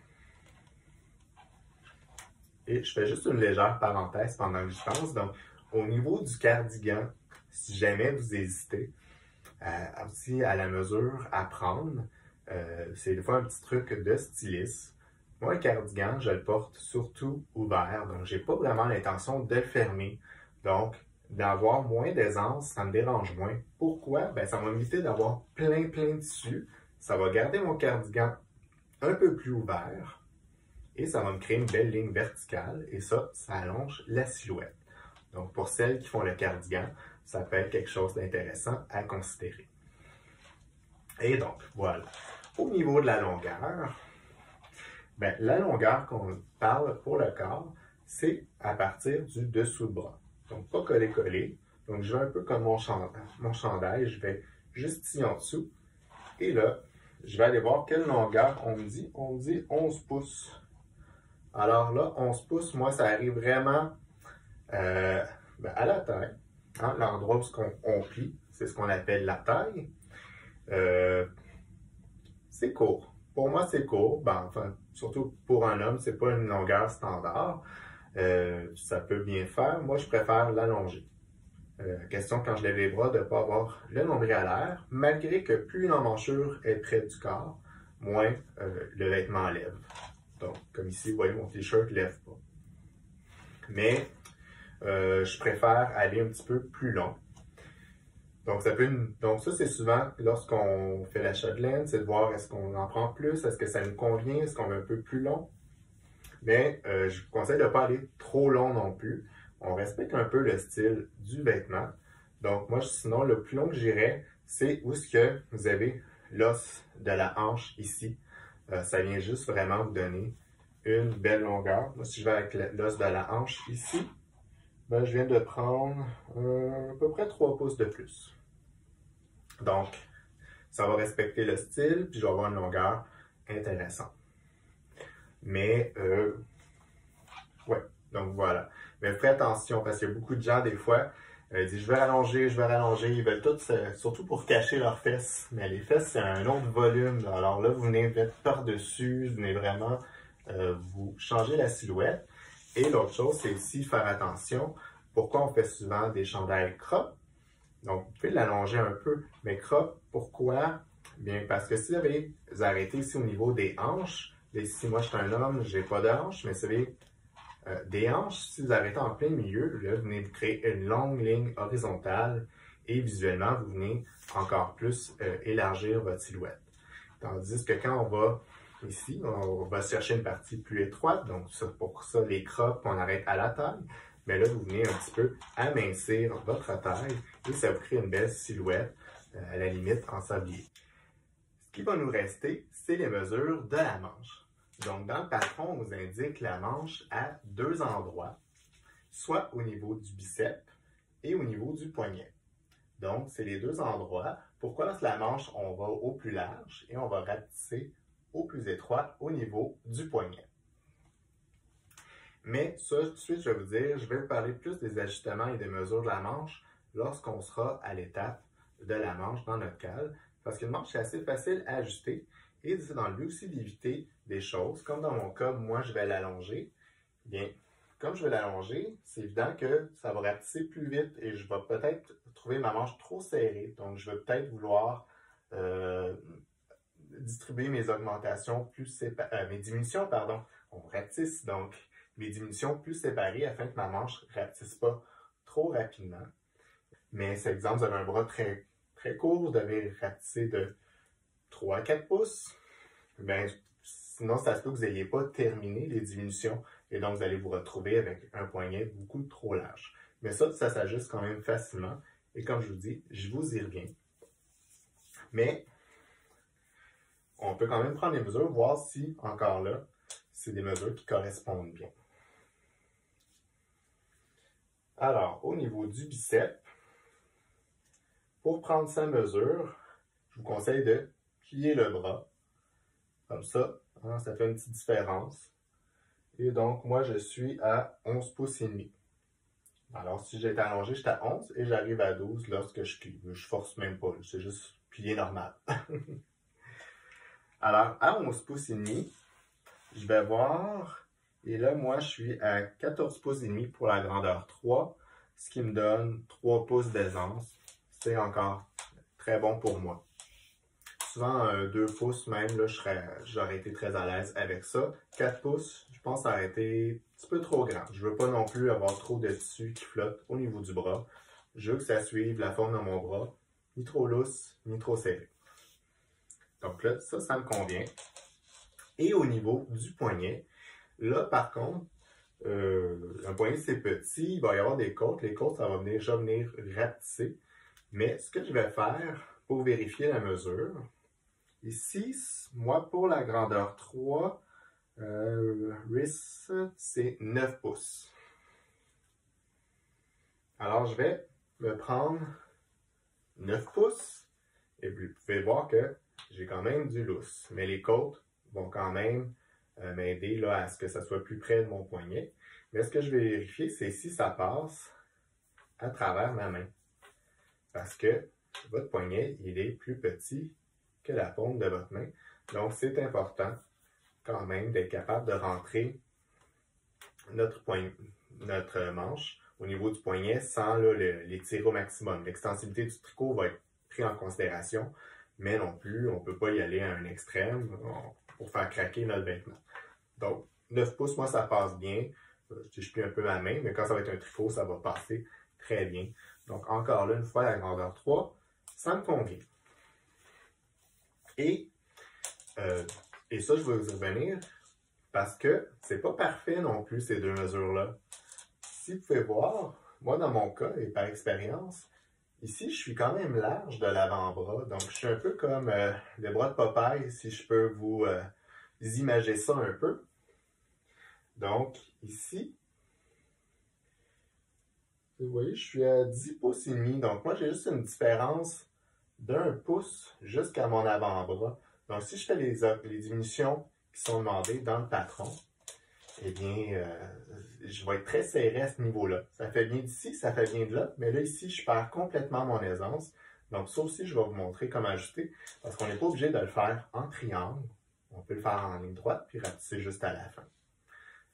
Et je fais juste une légère parenthèse pendant que j'y pense. Donc, au niveau du cardigan, si jamais vous hésitez, aussi à la mesure à prendre, c'est des fois un petit truc de styliste. Moi, le cardigan, je le porte surtout ouvert, donc j'ai pas vraiment l'intention de le fermer. Donc, d'avoir moins d'aisance, ça me dérange moins. Pourquoi? Ben, ça va m'éviter d'avoir plein de tissu. Ça va garder mon cardigan un peu plus ouvert et ça va me créer une belle ligne verticale et ça allonge la silhouette. Donc, pour celles qui font le cardigan, ça peut être quelque chose d'intéressant à considérer. Et donc, voilà. Au niveau de la longueur, ben, la longueur qu'on parle pour le corps, c'est à partir du dessous de bras. Donc, pas coller-coller. Donc, je vais un peu comme mon chandail, je vais juste ici en dessous. Et là, je vais aller voir quelle longueur on me dit. On me dit 11 pouces. Alors là, 11 pouces, moi, ça arrive vraiment à la taille. Hein, l'endroit où on plie, c'est ce qu'on appelle la taille. C'est court. Pour moi, c'est court. Ben, enfin, surtout pour un homme, c'est pas une longueur standard. Ça peut bien faire. Moi, je préfère l'allonger. Question quand je lève les bras de ne pas avoir le nombril à l'air, malgré que plus l'emmanchure est près du corps, moins le vêtement lève. Donc, comme ici, vous voyez, mon t-shirt ne lève pas. Mais je préfère aller un petit peu plus long. Donc, ça, c'est souvent lorsqu'on fait l'achat de laine, c'est de voir est-ce qu'on en prend plus, est-ce que ça nous convient, est-ce qu'on veut un peu plus long. Mais je vous conseille de ne pas aller trop long non plus. On respecte un peu le style du vêtement. Donc, moi, sinon, le plus long que j'irais, c'est où est-ce que vous avez l'os de la hanche ici. Ça vient juste vraiment vous donner une belle longueur. Moi, si je vais avec l'os de la hanche ici, ben, je viens de prendre à peu près 3 pouces de plus. Donc, ça va respecter le style, puis je vais avoir une longueur intéressante. Mais, ouais, donc voilà. Mais faites attention, parce qu'il y a beaucoup de gens, des fois, disent je vais rallonger, ils veulent tout, surtout pour cacher leurs fesses. Mais les fesses, c'est un autre volume. Alors là, vous venez mettre par-dessus, vous venez vraiment vous changer la silhouette. Et l'autre chose, c'est aussi faire attention. Pourquoi on fait souvent des chandails crop? Donc, vous pouvez l'allonger un peu, mais crop, pourquoi? Bien, parce que si vous arrêtez ici au niveau des hanches, et si moi je suis un homme, j'ai pas de hanches, mais vous savez, des hanches, si vous arrêtez en plein milieu, là, vous venez de créer une longue ligne horizontale et visuellement, vous venez encore plus élargir votre silhouette. Tandis que quand on va ici, on va chercher une partie plus étroite, donc pour ça, les crops, on arrête à la taille. Mais là, vous venez un petit peu amincir votre taille et ça vous crée une belle silhouette, à la limite en sablier. Ce qui va nous rester, c'est les mesures de la manche. Donc, dans le patron, on vous indique la manche à 2 endroits, soit au niveau du biceps et au niveau du poignet. Donc, c'est les deux endroits. Pour colosse la manche, on va au plus large et on va rapetisser au plus étroit au niveau du poignet. Mais ça, tout de suite, je vais vous dire, je vais vous parler plus des ajustements et des mesures de la manche lorsqu'on sera à l'étape de la manche dans notre cale. Parce qu'une manche, c'est assez facile à ajuster. Et c'est dans le but aussi d'éviter des choses. Comme dans mon cas, moi, je vais l'allonger. Bien, comme je vais l'allonger, c'est évident que ça va rapetisser plus vite et je vais peut-être trouver ma manche trop serrée. Donc, je vais peut-être vouloir distribuer mes augmentations mes diminutions, pardon. On rapetisse donc mes diminutions plus séparées afin que ma manche ne rapetisse pas trop rapidement. Mais c'est exemple, vous avez un bras très, très court, vous devez rapetisser de 3 à 4 pouces. Bien, sinon, ça se peut que vous n'ayez pas terminé les diminutions et donc vous allez vous retrouver avec un poignet beaucoup trop large. Mais ça s'ajuste quand même facilement. Et comme je vous dis, je vous y reviens. Mais on peut quand même prendre les mesures, voir si, encore là, c'est des mesures qui correspondent bien. Alors, au niveau du biceps, pour prendre sa mesure, je vous conseille de plier le bras. Comme ça, hein, ça fait une petite différence. Et donc, moi, je suis à 11 pouces et demi. Alors, si j'étais allongé, j'étais à 11 et j'arrive à 12 lorsque je plie. Je force même pas, c'est juste plier normal. Alors, à 11 pouces et demi, je vais voir, et là, moi, je suis à 14 pouces et demi pour la grandeur 3, ce qui me donne 3 pouces d'aisance. C'est encore très bon pour moi. Souvent, 2 pouces même, là, j'aurais été très à l'aise avec ça. 4 pouces, je pense que ça aurait été un petit peu trop grand. Je ne veux pas non plus avoir trop de tissu qui flotte au niveau du bras. Je veux que ça suive la forme de mon bras, ni trop lousse, ni trop serré. Donc là, ça me convient. Et au niveau du poignet, là, par contre, un poignet, c'est petit, il va y avoir des côtes. Les côtes, ça va déjà venir rapetisser. Mais ce que je vais faire pour vérifier la mesure, ici, moi, pour la grandeur 3, wrist, c'est 9 pouces. Alors, je vais me prendre 9 pouces et vous pouvez voir que j'ai quand même du lousse. Mais les côtes vont quand même m'aider à ce que ça soit plus près de mon poignet. Mais ce que je vais vérifier, c'est si ça passe à travers ma main. Parce que votre poignet, il est plus petit que la paume de votre main. Donc, c'est important quand même d'être capable de rentrer notre manche au niveau du poignet sans l'étirer au maximum. L'extensibilité du tricot va être prise en considération, mais non plus, on ne peut pas y aller à un extrême pour faire craquer notre vêtement. Donc, 9 pouces, moi, ça passe bien. Je plie un peu ma main, mais quand ça va être un tricot, ça va passer très bien. Donc, encore là, une fois la grandeur 3, ça me convient. Et ça, je vais vous y revenir parce que c'est pas parfait non plus, ces deux mesures-là. Si vous pouvez voir, moi, dans mon cas, et par expérience, ici, je suis quand même large de l'avant-bras. Donc, je suis un peu comme les bras de Popeye, si je peux vous imager ça un peu. Donc, ici, vous voyez, je suis à 10 pouces et demi. Donc, moi, j'ai juste une différence d'1 pouce jusqu'à mon avant-bras. Donc, si je fais les diminutions qui sont demandées dans le patron, eh bien, je vais être très serré à ce niveau-là. Ça fait bien d'ici, ça fait bien de là, mais là, ici, je perds complètement mon aisance. Donc, ça aussi, je vais vous montrer comment ajuster, parce qu'on n'est pas obligé de le faire en triangle. On peut le faire en ligne droite, puis rapetisser juste à la fin.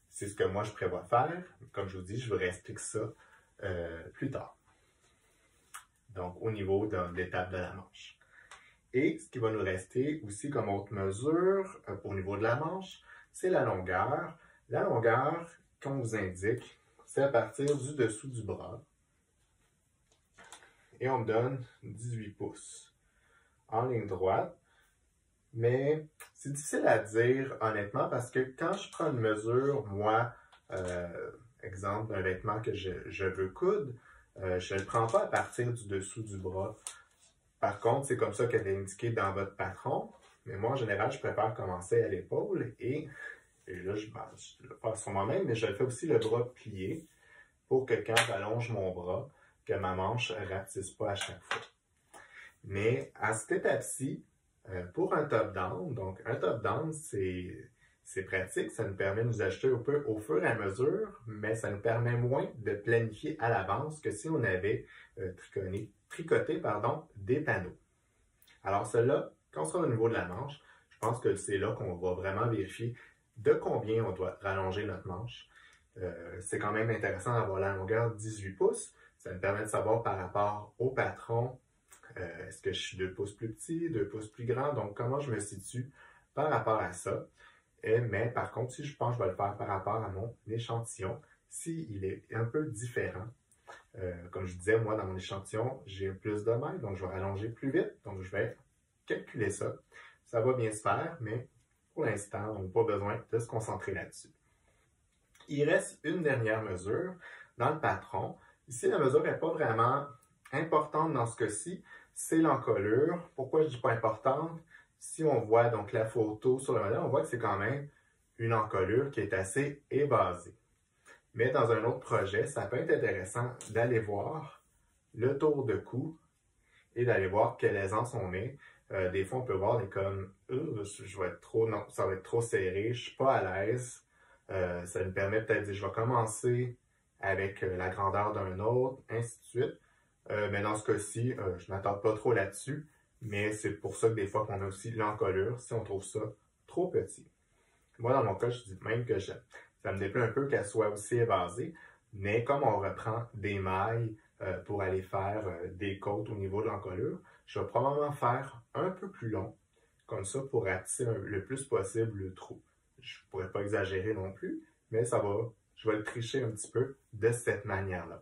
C'est ce que moi, je prévois faire. Comme je vous dis, je vous réexplique ça plus tard. Donc, au niveau de l'étape de la manche. Et ce qui va nous rester aussi comme autre mesure pour le niveau de la manche, c'est la longueur. La longueur, qu'on vous indique, c'est à partir du dessous du bras. Et on me donne 18 pouces en ligne droite. Mais c'est difficile à dire honnêtement parce que quand je prends une mesure, moi, exemple d'un vêtement que je veux coudre, je ne le prends pas à partir du dessous du bras. Par contre, c'est comme ça qu'elle est indiquée dans votre patron. Mais moi, en général, je préfère commencer à l'épaule et là, je le fais sur moi-même, mais je le fais aussi le bras plié pour que quand j'allonge mon bras, que ma manche ne rapetisse pas à chaque fois. Mais à cette étape-ci, pour un top-down, donc un top-down, c'est pratique, ça nous permet de nous ajuster un peu au fur et à mesure, mais ça nous permet moins de planifier à l'avance que si on avait tricoté des panneaux. Alors cela, quand on sera au niveau de la manche, je pense que c'est là qu'on va vraiment vérifier de combien on doit rallonger notre manche. C'est quand même intéressant d'avoir la longueur 18 pouces. Ça nous permet de savoir par rapport au patron, est-ce que je suis 2 pouces plus petit, 2 pouces plus grand, donc comment je me situe par rapport à ça. Mais par contre, si je pense que je vais le faire par rapport à mon échantillon, s'il est un peu différent, comme je disais, moi dans mon échantillon, j'ai plus de mètres, donc je vais rallonger plus vite, donc je vais calculer ça. Ça va bien se faire, mais pour l'instant, on n'a pas besoin de se concentrer là-dessus. Il reste une dernière mesure dans le patron. Ici, la mesure n'est pas vraiment importante dans ce cas-ci, c'est l'encolure. Pourquoi je dis pas importante? Si on voit donc la photo sur le modèle, on voit que c'est quand même une encolure qui est assez évasée. Mais dans un autre projet, ça peut être intéressant d'aller voir le tour de cou et d'aller voir quelle aisance on met. Des fois, on peut voir des comme je vais être trop, non, ça va être trop serré, je suis pas à l'aise. Ça nous permet peut-être de dire je vais commencer avec la grandeur d'un autre, ainsi de suite. Mais dans ce cas-ci, je ne m'attarde pas trop là-dessus. Mais c'est pour ça que des fois qu'on a aussi l'encolure, si on trouve ça trop petit. Moi, dans mon cas, je dis même que ça me déplaît un peu qu'elle soit aussi évasée, mais comme on reprend des mailles pour aller faire des côtes au niveau de l'encolure, je vais probablement faire un peu plus long, comme ça pour ratisser le plus possible le trou. Je ne pourrais pas exagérer non plus, mais je vais le tricher un petit peu de cette manière-là.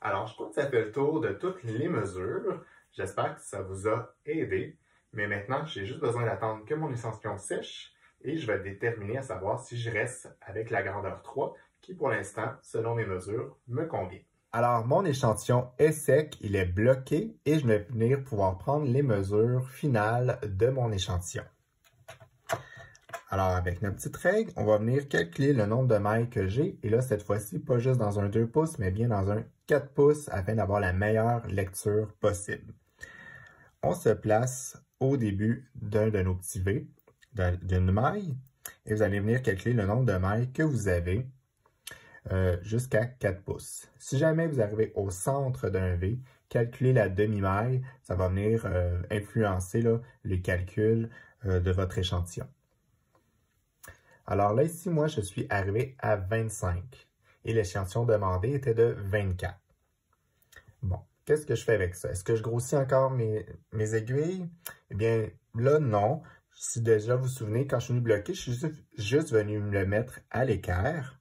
Alors, je crois que ça fait le tour de toutes les mesures. J'espère que ça vous a aidé, mais maintenant, j'ai juste besoin d'attendre que mon échantillon sèche et je vais déterminer à savoir si je reste avec la grandeur 3 qui, pour l'instant, selon mes mesures, me convient. Alors, mon échantillon est sec, il est bloqué et je vais venir pouvoir prendre les mesures finales de mon échantillon. Alors, avec notre petite règle, on va venir calculer le nombre de mailles que j'ai. Et là, cette fois-ci, pas juste dans un 2 pouces, mais bien dans un 4 pouces afin d'avoir la meilleure lecture possible. On se place au début d'un de nos petits V, d'une maille, et vous allez venir calculer le nombre de mailles que vous avez jusqu'à 4 pouces. Si jamais vous arrivez au centre d'un V, calculez la demi-maille, ça va venir influencer là, les calculs de votre échantillon. Alors là, ici, moi, je suis arrivé à 25 et l'échantillon demandé était de 24. Bon, qu'est-ce que je fais avec ça? Est-ce que je grossis encore mes aiguilles? Eh bien, là, non. Si déjà vous vous souvenez, quand je suis venu bloquer, je suis juste venu me le mettre à l'équerre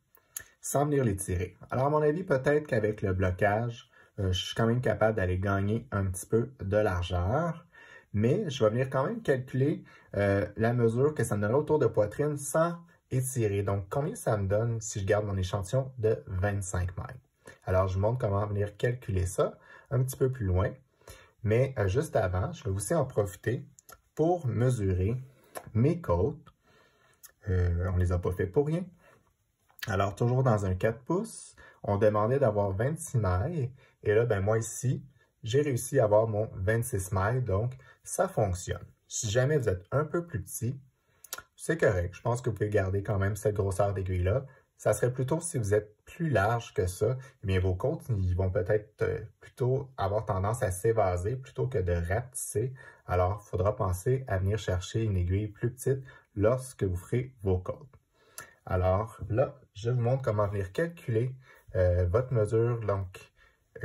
sans venir les tirer. Alors, à mon avis, peut-être qu'avec le blocage, je suis quand même capable d'aller gagner un petit peu de largeur. Mais je vais venir quand même calculer la mesure que ça me donnera autour de poitrine sans étirer. Donc, combien ça me donne si je garde mon échantillon de 25 mailles? Alors, je vous montre comment venir calculer ça un petit peu plus loin. Mais juste avant, je vais aussi en profiter pour mesurer mes côtes. On ne les a pas fait pour rien. Alors, toujours dans un 4 pouces, on demandait d'avoir 26 mailles. Et là, ben moi ici, j'ai réussi à avoir mon 26 mailles, donc ça fonctionne. Si jamais vous êtes un peu plus petit, c'est correct. Je pense que vous pouvez garder quand même cette grosseur d'aiguille-là. Ça serait plutôt si vous êtes plus large que ça, eh bien vos côtes ils vont peut-être plutôt avoir tendance à s'évaser plutôt que de rapetisser. Alors, il faudra penser à venir chercher une aiguille plus petite lorsque vous ferez vos côtes. Alors là, je vous montre comment venir calculer votre mesure, donc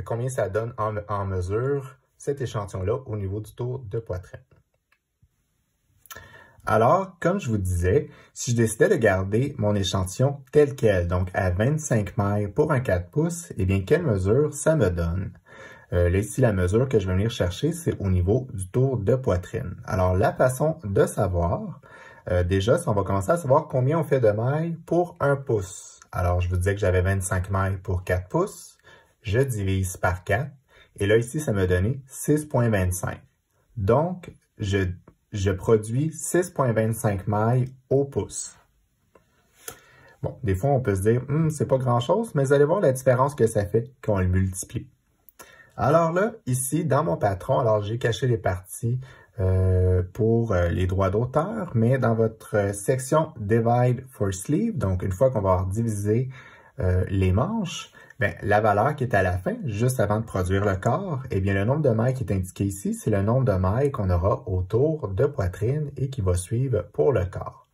combien ça donne en mesure cet échantillon-là au niveau du tour de poitrine. Alors, comme je vous disais, si je décidais de garder mon échantillon tel quel, donc à 25 mailles pour un 4 pouces, eh bien, quelle mesure ça me donne? Là, ici, la mesure que je vais venir chercher, c'est au niveau du tour de poitrine. Alors, la façon de savoir, déjà, on va commencer à savoir combien on fait de mailles pour 1 pouce. Alors, je vous disais que j'avais 25 mailles pour 4 pouces. Je divise par 4. Et là, ici, ça me donnait 6,25. Donc, je produis 6,25 mailles au pouce. Bon, des fois, on peut se dire, c'est pas grand-chose, mais vous allez voir la différence que ça fait quand on le multiplie. Alors là, ici, dans mon patron, alors j'ai caché les parties pour les droits d'auteur, mais dans votre section Divide for Sleeve, donc une fois qu'on va avoir divisé les manches, bien, la valeur qui est à la fin, juste avant de produire le corps, eh bien le nombre de mailles qui est indiqué ici, c'est le nombre de mailles qu'on aura autour de poitrine et qui va suivre pour le corps.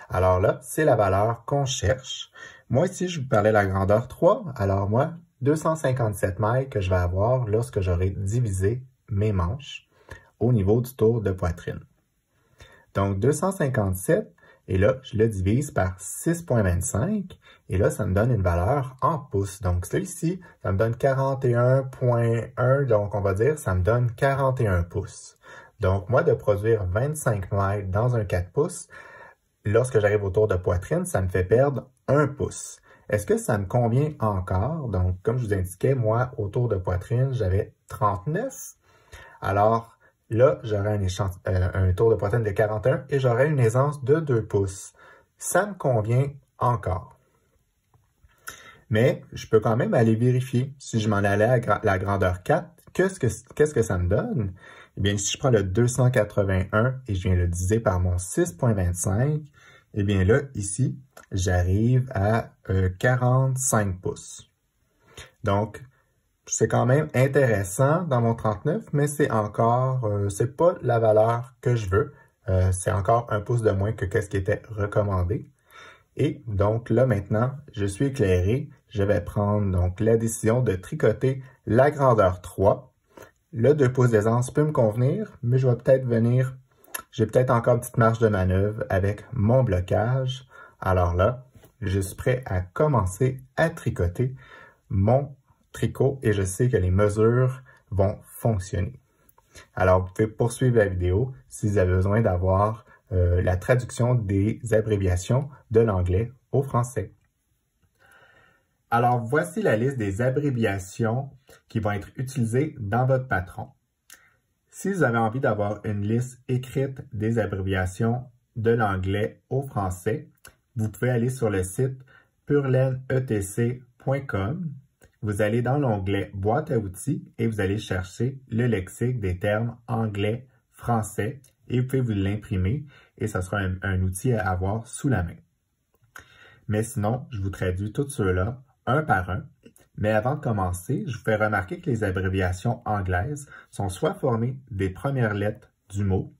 Alors là, c'est la valeur qu'on cherche. Moi ici, je vous parlais de la grandeur 3, alors moi, 257 mailles que je vais avoir lorsque j'aurai divisé mes manches au niveau du tour de poitrine. Donc 257, et là, je le divise par 6,25, et là, ça me donne une valeur en pouces. Donc ça ici, ça me donne 41,1, donc on va dire, ça me donne 41 pouces. Donc moi, de produire 25 mailles dans un 4 pouces, lorsque j'arrive au tour de poitrine, ça me fait perdre 1 pouce. Est-ce que ça me convient encore? Donc, comme je vous indiquais, moi, au tour de poitrine, j'avais 39. Alors, là, j'aurais un tour de poitrine de 41 et j'aurais une aisance de 2 pouces. Ça me convient encore. Mais, je peux quand même aller vérifier si je m'en allais à la grandeur 4. Qu'est-ce que ça me donne? Eh bien, si je prends le 281 et je viens le diviser par mon 6,25, eh bien là, ici, j'arrive à 45 pouces. Donc, c'est quand même intéressant dans mon 39, mais c'est encore, c'est pas la valeur que je veux. C'est encore 1 pouce de moins que ce qui était recommandé. Et donc là, maintenant, je suis éclairé. Je vais prendre donc la décision de tricoter la grandeur 3. Le 2 pouces d'aisance peut me convenir, mais je vais peut-être venir, j'ai peut-être encore une petite marge de manœuvre avec mon blocage. Alors là, je suis prêt à commencer à tricoter mon tricot et je sais que les mesures vont fonctionner. Alors, vous pouvez poursuivre la vidéo si vous avez besoin d'avoir la traduction des abréviations de l'anglais au français. Alors, voici la liste des abréviations qui vont être utilisées dans votre patron. Si vous avez envie d'avoir une liste écrite des abréviations de l'anglais au français, vous pouvez aller sur le site purlainetc.com. Vous allez dans l'onglet « Boîte à outils » et vous allez chercher le lexique des termes anglais, français et vous pouvez vous l'imprimer et ça sera un outil à avoir sous la main. Mais sinon, je vous traduis tous ceux-là un par un. Mais avant de commencer, je vous fais remarquer que les abréviations anglaises sont soit formées des premières lettres du mot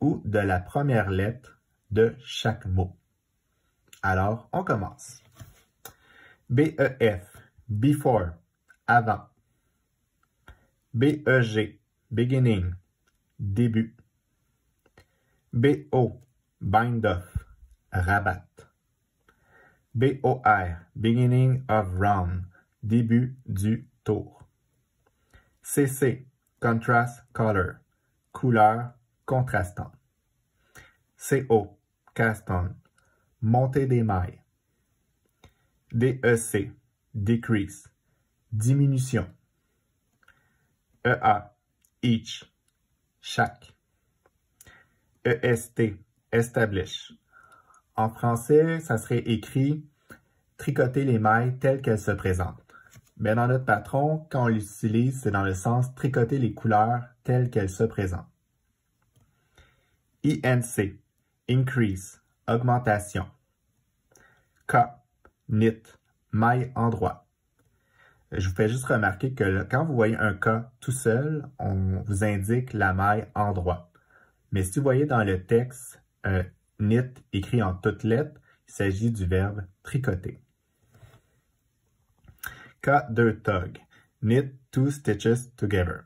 ou de la première lettre de chaque mot. Alors, on commence. BEF, before, avant. BEG, beginning, début. BO, bind off, rabat. BOR, beginning of round, début du tour. CC, contrast color, couleur contrastante. CO, cast on, montée des mailles. DEC, decrease, diminution. EA, each, chaque. EST, establish. En français, ça serait écrit « tricoter les mailles telles qu'elles se présentent ». Mais dans notre patron, quand on l'utilise, c'est dans le sens « tricoter les couleurs telles qu'elles se présentent ». INC, increase, augmentation. K, knit, maille endroit. Je vous fais juste remarquer que quand vous voyez un K tout seul, on vous indique la maille endroit. Mais si vous voyez dans le texte knit écrit en toutes lettres, il s'agit du verbe tricoter. K2 tug, knit two stitches together.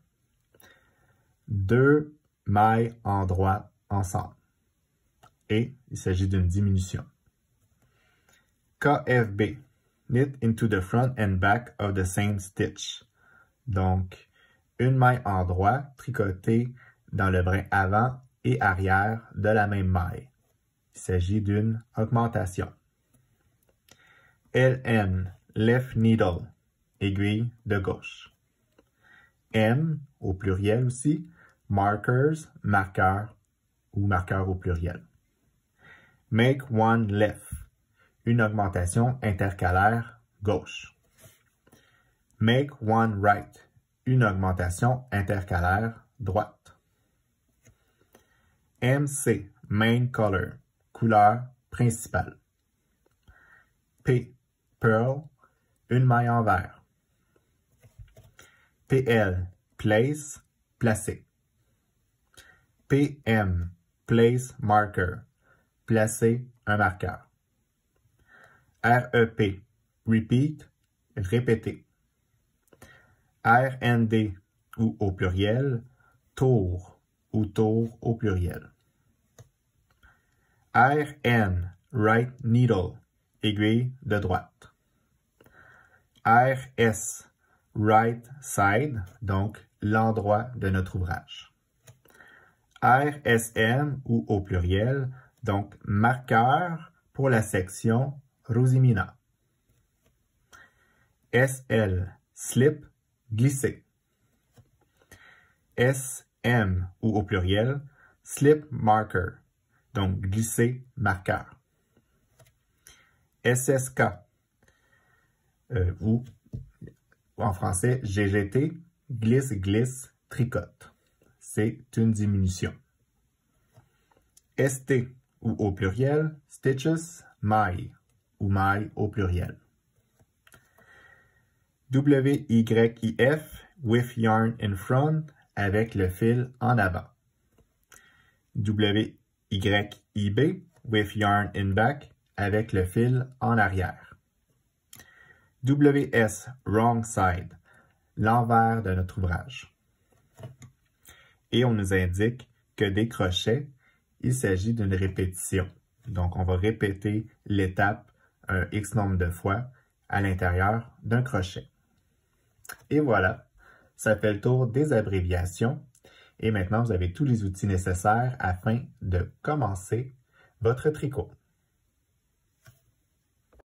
2 mailles endroit ensemble. Et il s'agit d'une diminution. KFB, knit into the front and back of the same stitch. Donc, une maille endroit tricotée dans le brin avant et arrière de la même maille. Il s'agit d'une augmentation. LN, left needle, aiguille de gauche. M, au pluriel aussi, markers, marqueur ou marqueur au pluriel. Make one left, une augmentation intercalaire gauche. Make one right, une augmentation intercalaire droite. MC, main color, couleur principale. P, pearl, une maille en verre. PL, place, placer. PM, place marker, placer un marqueur. REP, repeat, répéter. RND, ou au pluriel, tour, ou tour au pluriel. RN, right needle, aiguille de droite. RS, right side, donc l'endroit de notre ouvrage. RSM, ou au pluriel, donc marqueur pour la section Rosimina. SL, slip, glisser. SM, ou au pluriel, slip marker, donc glisser marqueur. SSK, ou en français GGT, glisse, glisse, tricote. C'est une diminution. ST, ou au pluriel, stitches, maille, ou maille au pluriel. WYIF, with yarn in front, avec le fil en avant. WYIB, with yarn in back, avec le fil en arrière. WS, wrong side, l'envers de notre ouvrage. Et on nous indique que des crochets, il s'agit d'une répétition. Donc, on va répéter l'étape un X nombre de fois à l'intérieur d'un crochet. Et voilà, ça fait le tour des abréviations. Et maintenant, vous avez tous les outils nécessaires afin de commencer votre tricot.